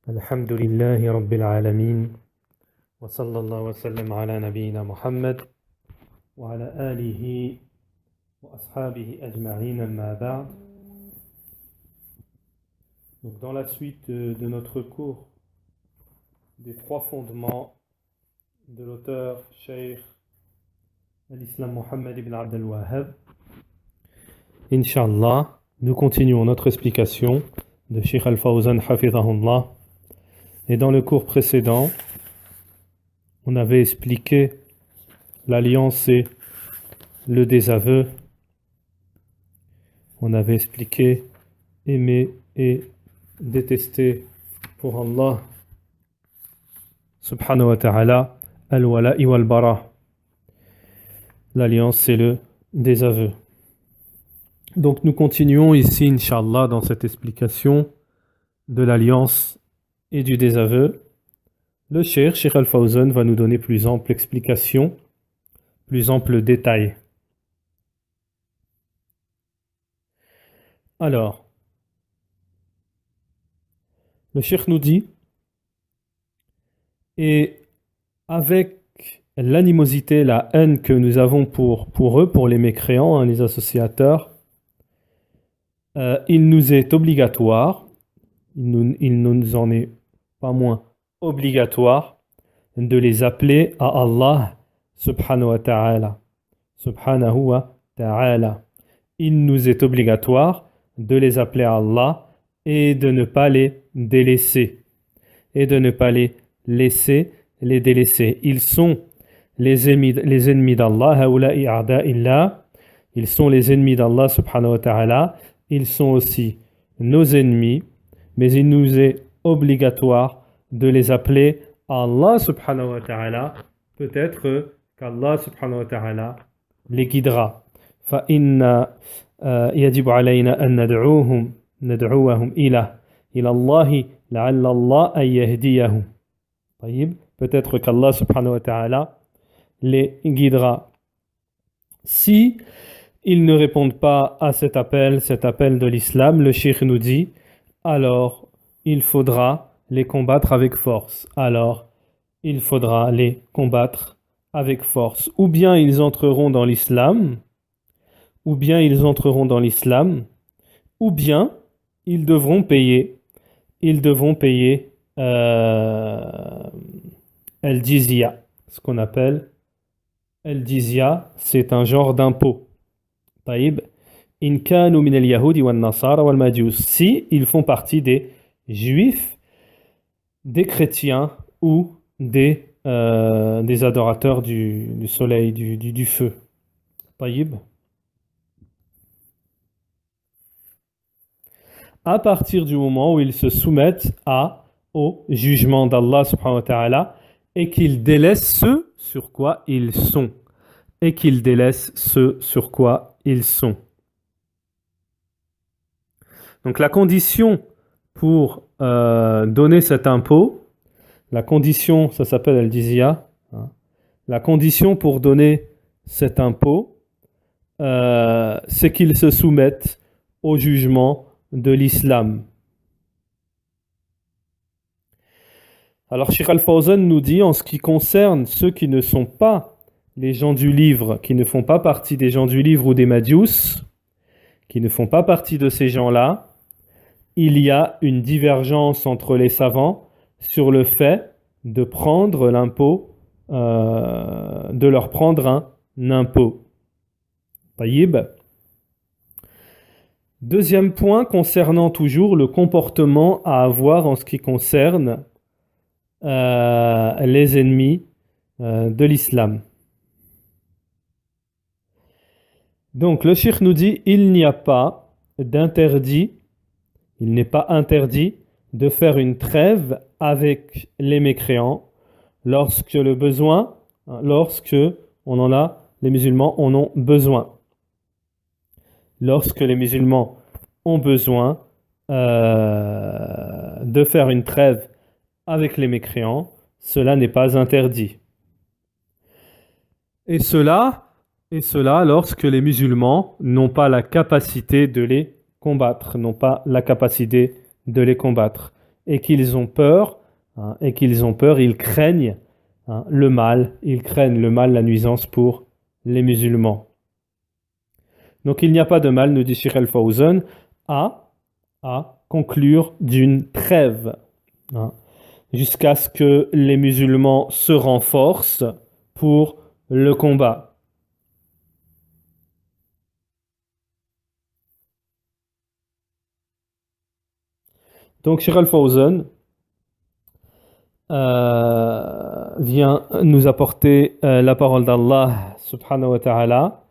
الحمد لله رب العالمين وصلى الله وسلم على نبينا محمد وعلى آله وأصحابه أجمعين أما بعد. Donc dans la suite de notre cours des trois fondements de l'auteur Cheikh al-Islam Mohammed ibn Abd al-Wahhab, Inch'Allah, nous continuons notre explication de Cheikh al-Fawzan Hafidhahullah. Et dans le cours précédent, on avait expliqué l'alliance et le désaveu. On avait expliqué aimer et détester pour Allah subhanahu wa ta'ala al-wala'i wal-bara. L'alliance et le désaveu. Donc nous continuons ici, Inch'Allah, dans cette explication de l'alliance et du désaveu. Le Cheikh al-Fawzan va nous donner plus ample explication, plus ample détail. Alors, le Cheikh nous dit, et avec l'animosité, la haine que nous avons pour eux, pour les mécréants, les associateurs, il nous est obligatoire, il nous en est pas moins obligatoire de les appeler à Allah subhanahu wa ta'ala. Subhanahu wa ta'ala. Il nous est obligatoire de les appeler à Allah et de ne pas les délaisser. Et de ne pas les laisser, les délaisser. Ils sont les ennemis d'Allah. Haoula'i a'da'illah. Ils sont les ennemis d'Allah subhanahu wa ta'ala. Ils sont aussi nos ennemis. Mais il nous est obligatoire de les appeler à Allah subhanahu wa ta'ala. Peut-être qu'Allah subhanahu wa ta'ala les guidera. فإن يجب علينا أن ندعوهم إلى الله لعل الله أن يهديهم. Peut-être qu'Allah subhanahu wa ta'ala les guidera. Si ils ne répondent pas à cet appel de l'islam, le cheikh nous dit, alors il faudra les combattre avec force. Ou bien ils entreront dans l'islam, ou bien ils devront payer. El-Jizya, ce qu'on appelle El-Jizya, c'est un genre d'impôt. طيب. إن كانوا من اليهود والنصارى والمجوس. Si ils font partie des juifs, des chrétiens ou des adorateurs du soleil, du feu. طيب. À partir du moment où ils se soumettent au jugement d'Allah subhanahu wa ta'ala et qu'ils délaissent ce sur quoi ils sont. Donc la condition pour donner cet impôt, la condition, ça s'appelle al-jizya, la condition pour donner cet impôt, c'est qu'ils se soumettent au jugement de l'islam. Alors Cheikh al-Fawzan nous dit, en ce qui concerne ceux qui ne sont pas les gens du livre, qui ne font pas partie des gens du livre ou des Madjous, qui ne font pas partie de ces gens-là, il y a une divergence entre les savants sur le fait de prendre l'impôt, de leur prendre un impôt. Taïb. Deuxième point concernant toujours le comportement à avoir en ce qui concerne les ennemis de l'islam. Donc le cheikh nous dit, il n'est pas interdit de faire une trêve avec les mécréants lorsque les musulmans en ont besoin. Lorsque les musulmans ont besoin de faire une trêve avec les mécréants, cela n'est pas interdit. Et cela lorsque les musulmans n'ont pas la capacité de les combattre, et qu'ils ont peur, ils craignent le mal, la nuisance pour les musulmans. Donc il n'y a pas de mal, nous dit Cheikh Al-Fawzan, à conclure d'une trêve, jusqu'à ce que les musulmans se renforcent pour le combat. Donc Cheikh Al-Fawzan vient nous apporter la parole d'Allah subhanahu wa ta'ala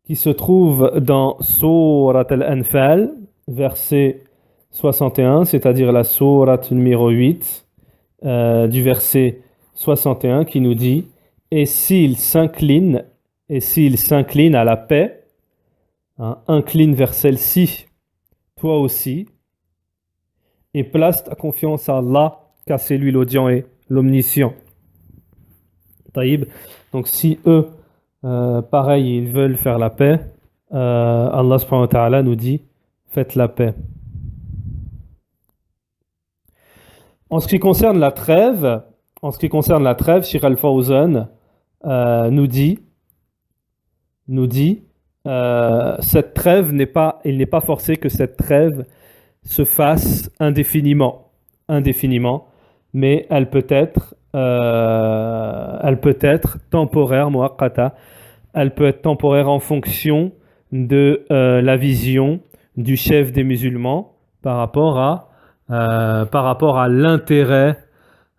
qui se trouve dans Surat Al-Anfal, verset 61, c'est-à-dire la sourate numéro 8, du verset 61, qui nous dit « Et s'ils s'inclinent à la paix, incline vers celle-ci, toi aussi, et place ta confiance à Allah, car c'est lui l'audient et l'omniscient. » Taïb. Donc si eux, pareil, ils veulent faire la paix, Allah subhanahu wa ta'ala nous dit « Faites la paix ». En ce qui concerne la trêve, Cheikh Al-Fawzan nous dit cette trêve il n'est pas forcé que cette trêve se fasse indéfiniment, mais elle peut être temporaire, muaqqata. Elle peut être temporaire en fonction de la vision du chef des musulmans par rapport à l'intérêt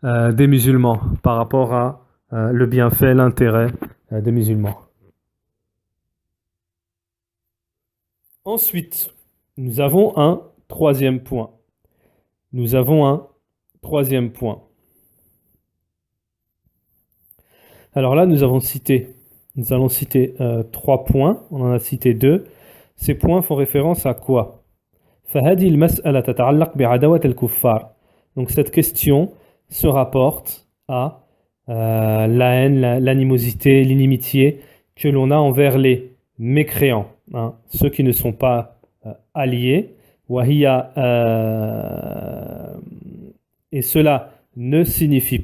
des musulmans, par rapport à le bienfait, l'intérêt des musulmans. Ensuite, nous avons un troisième point. Alors là, nous allons citer 3 points. On en a cité 2. Ces points font référence à quoi? Donc cette question se rapporte à la haine, l'animosité, l'inimitié que l'on a envers les mécréants, ceux qui ne sont pas alliés. Et cela ne signifie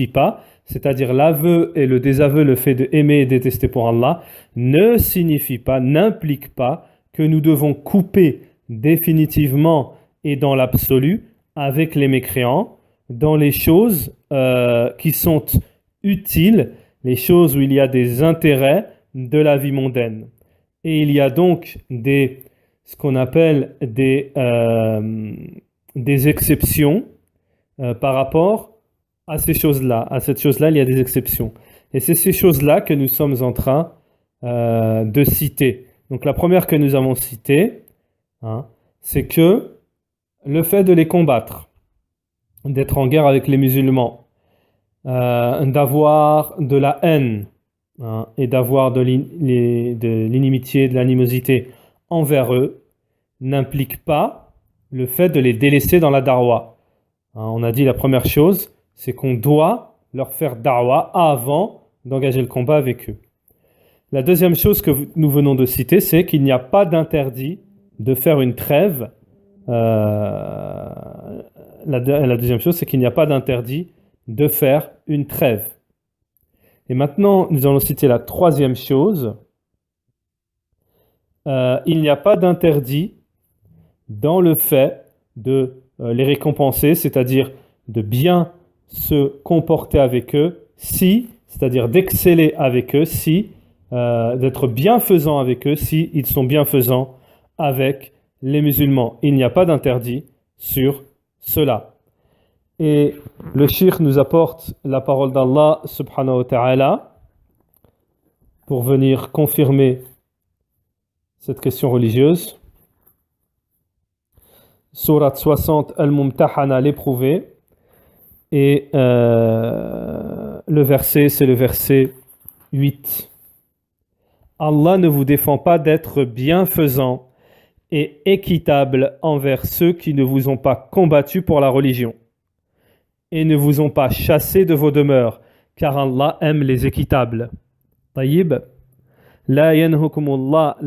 pas, c'est-à-dire l'aveu et le désaveu, le fait de aimer et détester pour Allah, n'implique pas que nous devons couper définitivement et dans l'absolu avec les mécréants dans les choses qui sont utiles, les choses où il y a des intérêts de la vie mondaine. Et il y a donc ce qu'on appelle des exceptions par rapport à ces choses-là. À cette chose-là, il y a des exceptions. Et c'est ces choses-là que nous sommes en train de citer. Donc la première que nous avons citée, c'est que le fait de les combattre, d'être en guerre avec les musulmans, d'avoir de la haine et d'avoir de l'inimitié, de l'animosité envers eux, n'implique pas le fait de les délaisser dans la darwa. On a dit la première chose, c'est qu'on doit leur faire darwa avant d'engager le combat avec eux. La deuxième chose que nous venons de citer, c'est qu'il n'y a pas d'interdit de faire une trêve. La deuxième chose, c'est qu'il n'y a pas d'interdit de faire une trêve. Et maintenant, nous allons citer la troisième chose. Il n'y a pas d'interdit dans le fait de les récompenser, c'est-à-dire de bien se comporter avec eux, c'est-à-dire d'exceller avec eux, d'être bienfaisant avec eux, si ils sont bienfaisants avec les musulmans. Il n'y a pas d'interdit sur cela. Et le cheikh nous apporte la parole d'Allah subhanahu wa ta'ala pour venir confirmer cette question religieuse. Surat 60, Al-Mumtahana, l'éprouvé. Et le verset, c'est le verset 8. Allah ne vous défend pas d'être bienfaisant et équitable envers ceux qui ne vous ont pas combattu pour la religion et ne vous ont pas chassé de vos demeures, car Allah aime les équitables. Taïb. La yanhakumullah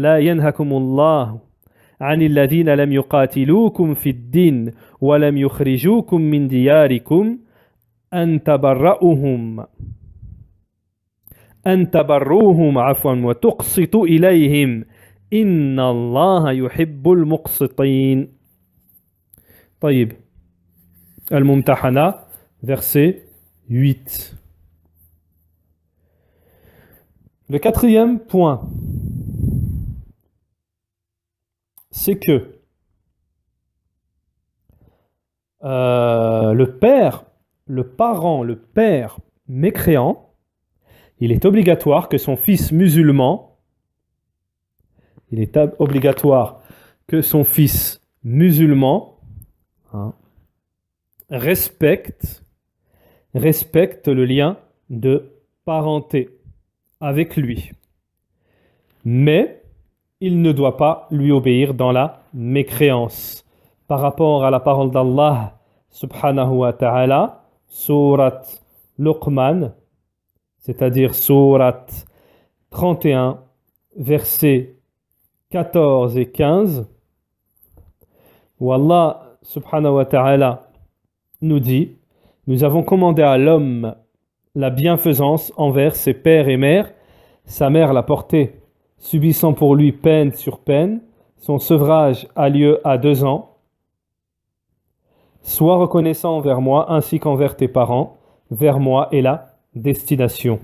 عن الذين لم يقاتلوكم في الدين ولم يخرجوكم من دياركم أن تبروهم عفوا وتقسطوا إليهم إن الله يحب المقسطين. طيب. الممتحنة, verset 8. Le quatrième point, c'est que le père mécréant, il est obligatoire que son fils musulman, respecte le lien de parenté avec lui. Mais il ne doit pas lui obéir dans la mécréance. Par rapport à la parole d'Allah subhanahu wa ta'ala, surat Luqman, c'est-à-dire surat 31, versets 14 et 15, où Allah subhanahu wa ta'ala nous dit: nous avons commandé à l'homme la bienfaisance envers ses pères et mères. Sa mère l'a porté, subissant pour lui peine sur peine. Son sevrage a lieu à 2 ans. Sois reconnaissant envers moi ainsi qu'envers tes parents. Vers moi est la destination.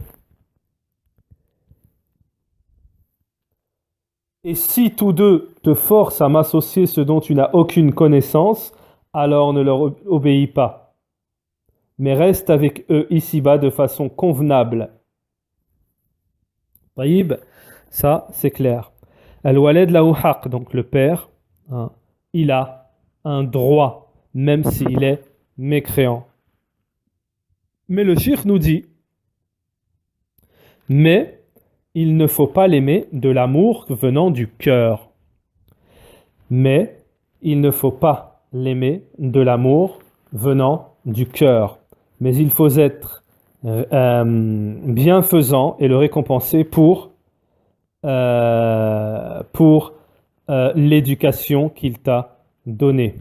Et si tous deux te forcent à m'associer ce dont tu n'as aucune connaissance, alors ne leur obéis pas, mais reste avec eux ici-bas de façon convenable. Taïb, ça c'est clair. Al-Walad lahu haq, donc le père, il a un droit, même s'il est mécréant. Mais le cheikh nous dit, mais il ne faut pas l'aimer de l'amour venant du cœur. Mais il ne faut pas l'aimer de l'amour venant du cœur. Mais il faut être bienfaisant et le récompenser pour l'éducation qu'il t'a donnée.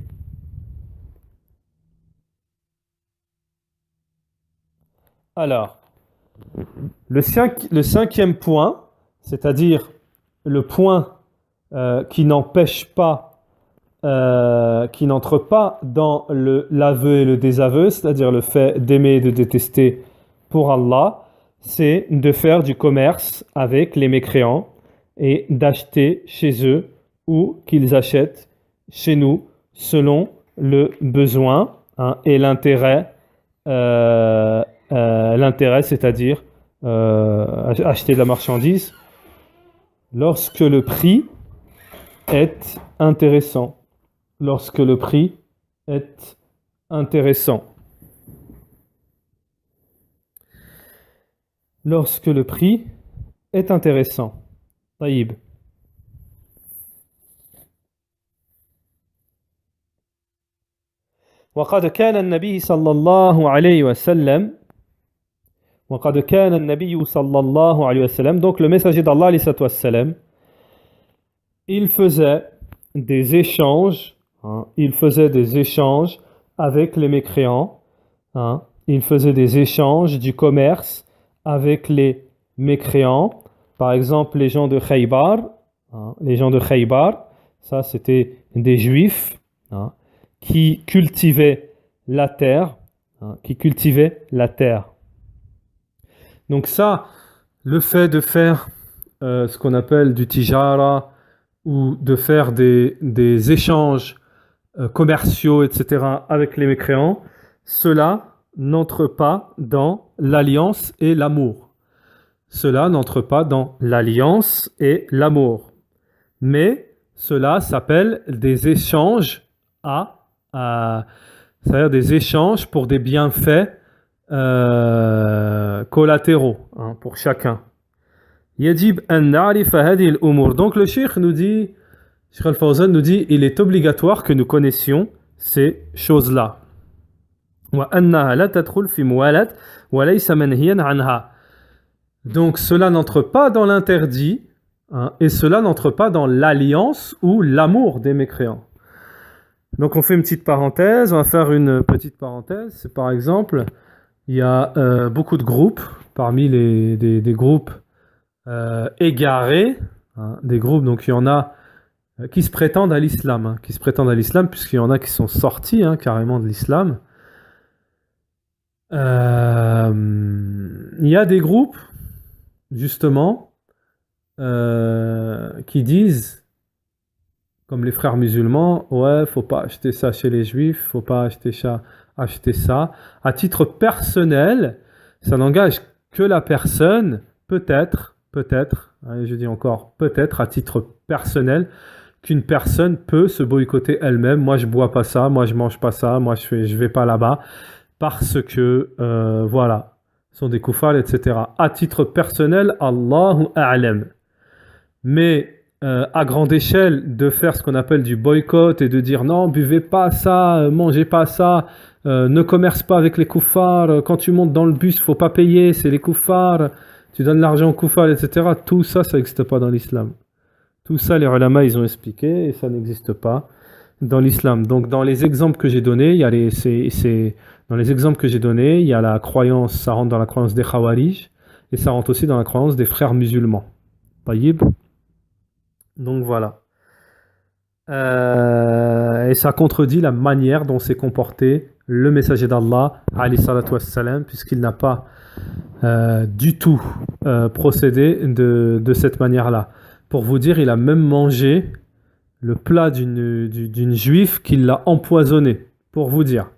Alors, le cinquième point, c'est-à-dire le point qui n'empêche pas, qui n'entre pas dans l'aveu et le désaveu, c'est-à-dire le fait d'aimer et de détester pour Allah, c'est de faire du commerce avec les mécréants et d'acheter chez eux ou qu'ils achètent chez nous selon le besoin et l'intérêt, c'est-à-dire acheter de la marchandise lorsque le prix est intéressant. Lorsque le prix est intéressant. Lorsque le prix est intéressant. Taïb. وقد كان النبي صلى الله عليه وسلم donc le messager d'Allah il faisait des échanges avec les mécréants, il faisait des échanges du commerce avec les mécréants. Par exemple, les gens de Khaybar, ça c'était des juifs qui cultivaient la terre, Donc ça, le fait de faire ce qu'on appelle du tijara ou de faire des échanges commerciaux, etc. avec les mécréants, cela n'entre pas dans l'alliance et l'amour. Mais cela s'appelle des échanges c'est-à-dire des échanges pour des bienfaits collatéraux pour chacun. Yajib an na'rifa hadhihi al-umur. Donc le Cheikh Al-Fawzan nous dit, il est obligatoire que nous connaissions ces choses-là. Wa annaha la tadkhul fi muwalat wa laysa manhiyan anha. Donc cela n'entre pas dans l'interdit hein, et cela n'entre pas dans l'alliance ou l'amour des mécréants. Donc on fait une petite parenthèse, on va faire une petite parenthèse. C'est par exemple, il y a beaucoup de groupes, parmi des groupes égarés, hein, des groupes, donc il y en a qui se prétendent à l'islam, hein, qui se prétendent à l'islam, puisqu'il y en a qui sont sortis hein, carrément de l'islam. Il y a des groupes, justement, qui disent, comme les frères musulmans, ouais, faut pas acheter ça chez les juifs, faut pas acheter ça. À titre personnel, ça n'engage que la personne, peut-être, hein, je dis encore peut-être, à titre personnel, qu'une personne peut se boycotter elle-même. Moi, je bois pas ça, moi, je mange pas ça, moi, je vais pas là-bas, parce que, voilà, ce sont des koufars, etc. À titre personnel, Allahu a'lam. Mais à grande échelle, de faire ce qu'on appelle du boycott et de dire non, buvez pas ça, mangez pas ça, ne commerce pas avec les koufars, quand tu montes dans le bus, faut pas payer, c'est les koufars, tu donnes l'argent aux koufars, etc. Tout ça, ça n'existe pas dans l'islam. Tout ça, les ulama, ils ont expliqué et ça n'existe pas dans l'islam. Donc, dans les exemples que j'ai donnés, il y a dans les exemples que j'ai donnés, il y a la croyance, ça rentre dans la croyance des Khawarij et ça rentre aussi dans la croyance des frères musulmans. Taïb. Donc voilà. Et ça contredit la manière dont s'est comporté le messager d'Allah, alayhi salatu wassalam, puisqu'il n'a pas du tout procédé de cette manière-là. Pour vous dire, il a même mangé le plat d'une juive qui l'a empoisonné, pour vous dire.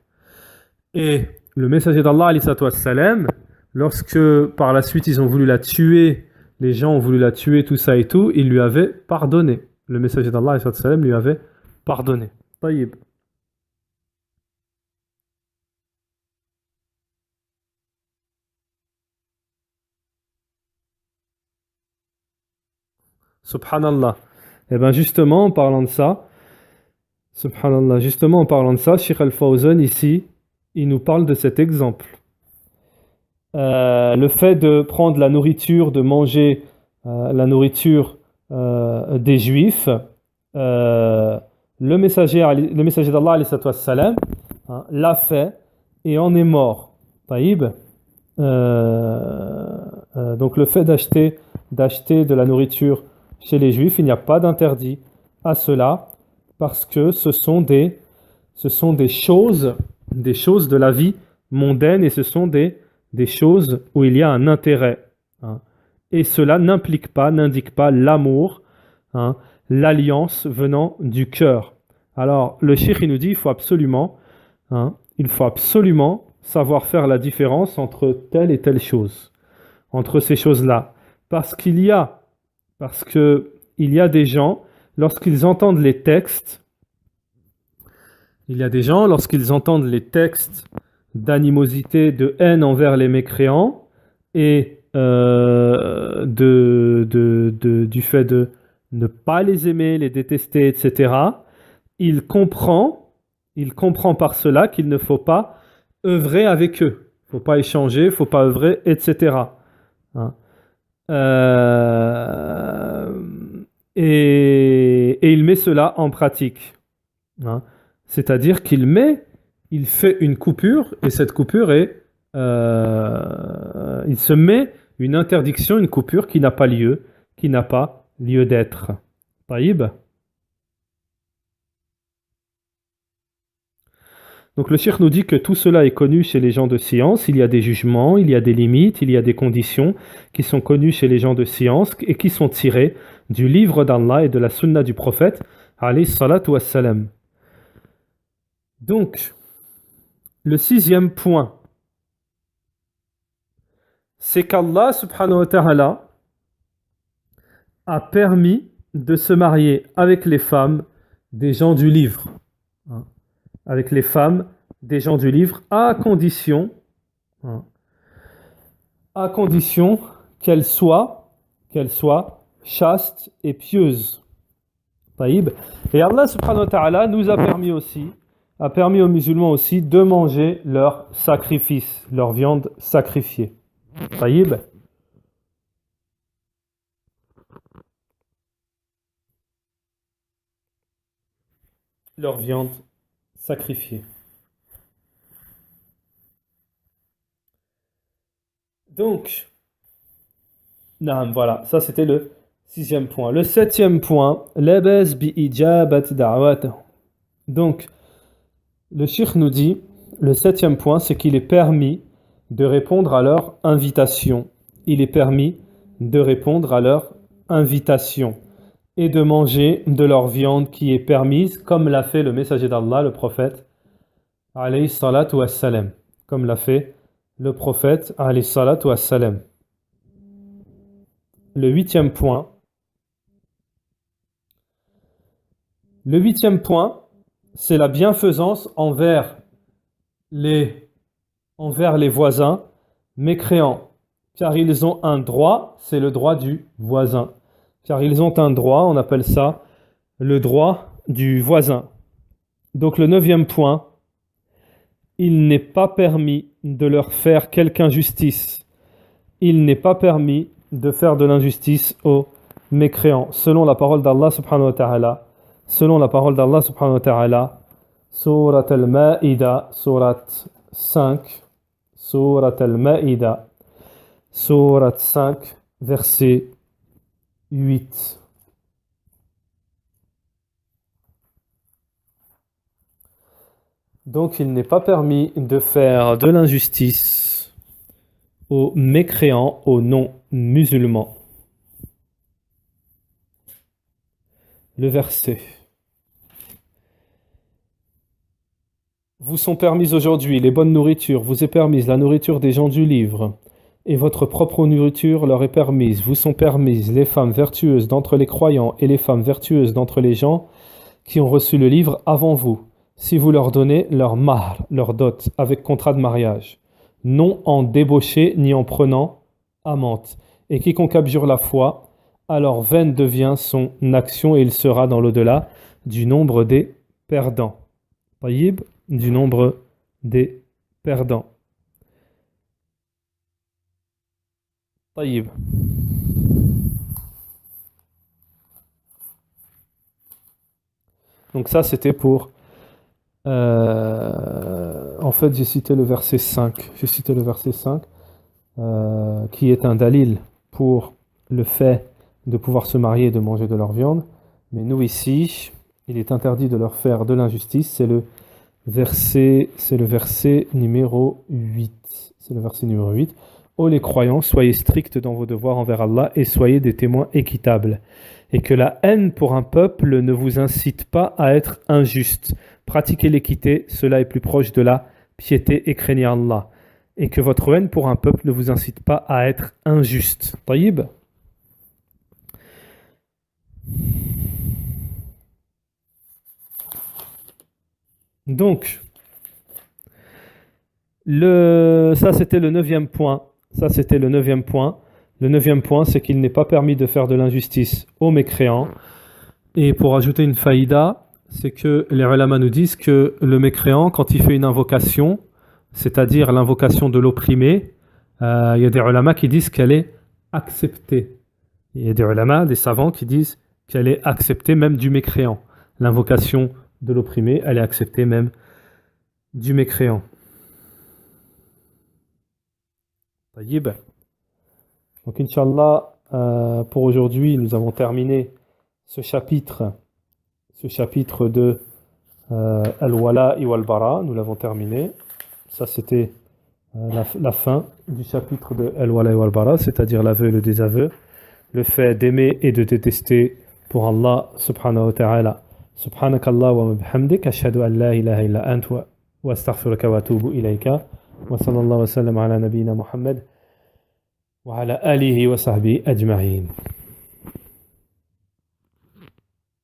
Et le messager d'Allah, alayhi salatu wassalam, lorsque par la suite ils ont voulu la tuer, les gens ont voulu la tuer, tout ça et tout, il lui avait pardonné. Le messager d'Allah, alayhi salatu wassalam, lui avait pardonné. Taïb. Subhanallah. Et bien justement, en parlant de ça, Subhanallah, justement en parlant de ça, Sheikh Al-Fawzan ici, il nous parle de cet exemple. Le fait de prendre la nourriture, de manger la nourriture des Juifs, le messager d'Allah, alayhi salatu wassalam, hein, l'a fait et en est mort. Taïb. Donc le fait d'acheter de la nourriture chez les Juifs, il n'y a pas d'interdit à cela parce que ce sont des choses de la vie mondaine et ce sont des choses où il y a un intérêt. Hein. Et cela n'indique pas l'amour, hein, l'alliance venant du cœur. Alors le cheikh il nous dit il faut absolument savoir faire la différence entre telle et telle chose, entre ces choses-là, parce qu'il y a des gens lorsqu'ils entendent les textes, d'animosité, de haine envers les mécréants et du fait de ne pas les aimer, les détester, etc. Il comprend par cela qu'il ne faut pas œuvrer avec eux. Il ne faut pas échanger, il ne faut pas œuvrer, etc. Hein. Et il met cela en pratique. Hein. C'est-à-dire il fait une coupure, et cette coupure est... il se met une interdiction, une coupure qui n'a pas lieu d'être. Taïb. Donc le cheikh nous dit que tout cela est connu chez les gens de science, il y a des jugements, il y a des limites, il y a des conditions qui sont connues chez les gens de science et qui sont tirées du livre d'Allah et de la sunna du prophète, alayhi salatu wassalam. Donc, le 6e point, c'est qu'Allah subhanahu wa ta'ala a permis de se marier avec les femmes des gens du livre. Avec les femmes des gens du livre, à condition qu'elles soient chastes et pieuses. Taïb. Et Allah subhanahu wa ta'ala nous a permis aux musulmans aussi de manger leur sacrifice, leur viande sacrifiée. Taïb. leur viande sacrifiée. Donc, voilà, ça c'était le 6e point. Le 7e point, labaz bi ijabat da'watahu. Donc, le cheikh nous dit, le 7e point, c'est qu'il est permis de répondre à leur invitation. Il est permis de répondre à leur invitation et de manger de leur viande qui est permise, comme l'a fait le messager d'Allah, le prophète, alayhi salatu wassalam. Comme l'a fait le prophète, alayhi salatu wassalam. Le 8e point. Le 8e point, c'est la bienfaisance envers les voisins mécréants, car ils ont un droit, c'est le droit du voisin. Car ils ont un droit, on appelle ça le droit du voisin. Donc le 9e point, il n'est pas permis de leur faire quelque injustice. Il n'est pas permis de faire de l'injustice aux mécréants, selon la parole d'Allah subhanahu wa ta'ala. Selon la parole d'Allah subhanahu wa ta'ala, Surat al-Ma'ida, Surat 5, Surat al-Ma'ida, Surat 5, verset 8. Donc il n'est pas permis de faire de l'injustice aux mécréants, aux non-musulmans. Le verset. Vous sont permises aujourd'hui les bonnes nourritures, vous est permise la nourriture des gens du livre, et votre propre nourriture leur est permise. Vous sont permises les femmes vertueuses d'entre les croyants et les femmes vertueuses d'entre les gens qui ont reçu le livre avant vous, si vous leur donnez leur mahr, leur dot, avec contrat de mariage, non en débauché ni en prenant amante. Et quiconque abjure la foi, alors vaine devient son action et il sera dans l'au-delà du nombre des perdants. Taïb, du nombre des perdants. Taïb. Donc ça c'était pour... en fait j'ai cité le verset 5. J'ai cité le verset 5 qui est un dalil pour le fait de pouvoir se marier et de manger de leur viande. Mais nous ici, il est interdit de leur faire de l'injustice. C'est le verset numéro 8. C'est le verset numéro 8. Ô les croyants, soyez stricts dans vos devoirs envers Allah et soyez des témoins équitables. Et que la haine pour un peuple ne vous incite pas à être injuste. Pratiquez l'équité, cela est plus proche de la piété et craignez Allah. Et que votre haine pour un peuple ne vous incite pas à être injuste. Taïb. Donc, ça c'était le 9e point. Ça c'était le 9e point. Le 9e point, c'est qu'il n'est pas permis de faire de l'injustice aux mécréants. Et pour ajouter une faïda, c'est que les ulama nous disent que le mécréant, quand il fait une invocation, c'est-à-dire l'invocation de l'opprimé, il y a des ulama qui disent qu'elle est acceptée. Il y a des ulama, des savants qui disent qu'elle est acceptée même du mécréant. L'invocation de l'opprimé, elle est acceptée même du mécréant. Taïb. Donc, Inch'Allah, pour aujourd'hui, nous avons terminé ce chapitre de Al-Wala wal-Bara. Nous l'avons terminé. Ça, c'était la fin du chapitre de Al-Wala wal-Bara, c'est-à-dire l'aveu et le désaveu, le fait d'aimer et de détester pour Allah subhanahu wa ta'ala. Subhanakallah wa bihamdik, ashhadu an la ilaha illa ant wa astaghfiruka wa atubu ilayka. Wa sallallahu wa sallam ala nabiyyina Muhammad wa ala alihi wa sahbihi ajma'in.